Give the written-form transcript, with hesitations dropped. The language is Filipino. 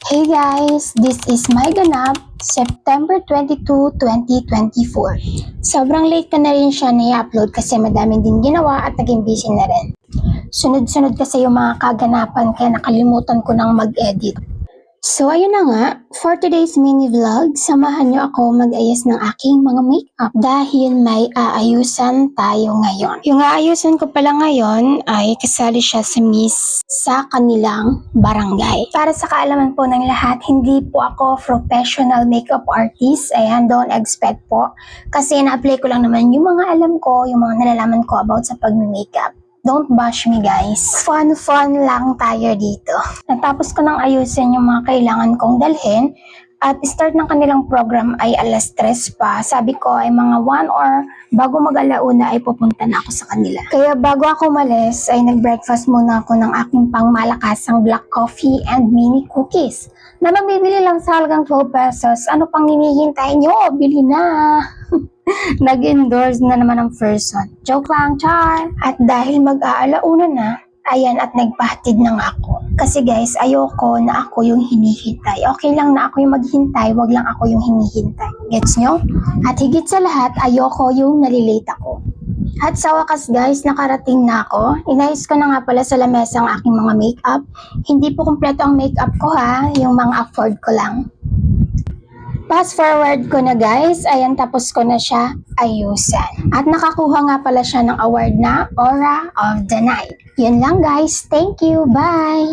Hey guys, this is my ganap, September 22, 2024. Sobrang late ko na rin siya na-upload kasi madami din ginawa at naging busy na rin. Sunod-sunod kasi yung mga kaganapan kaya nakalimutan ko nang mag-edit. So ayun na nga, for today's mini vlog, samahan niyo ako mag-ayos ng aking mga makeup dahil may aayusan tayo ngayon. Yung aayusan ko pala ngayon ay kasali siya sa Miss sa kanilang barangay. Para sa kaalaman po ng lahat, hindi po ako professional makeup artist. Ayan, don't expect po. Kasi na-apply ko lang naman yung mga alam ko, yung mga nalalaman ko about sa pag-makeup. Don't bash me guys. Fun lang tayo dito. Natapos ko nang ayusin yung mga kailangan kong dalhin at start ng kanilang program ay alas 3 pa. Sabi ko ay mga 1 or bago mag-alauna ay pupunta na ako sa kanila. Kaya bago ako umalis ay nag-breakfast muna ako ng aking pangmalakasang black coffee and mini cookies na mabibili lang sa halagang 12 pesos. Ano pang hinihintay nyo? Bili na! Nag-endorse na naman ang person. Joke lang, char! At dahil mag-aalauna na, ayan at nagpahatid na nga ako. Kasi guys, ayoko na ako yung hinihintay. Okay lang na ako yung maghintay, wag lang ako yung hinihintay. Gets nyo? At higit sa lahat, ayoko yung nalilate ako. At sa wakas guys, nakarating na ako. Inayos ko na nga pala sa lamesa ang aking mga makeup. Hindi po kumpleto ang makeup ko ha, yung mga afford ko lang. Fast forward ko na guys, ayan tapos ko na siya ayusan. At nakakuha nga pala siya ng award na Aura of the Night. Yun lang guys, thank you, bye!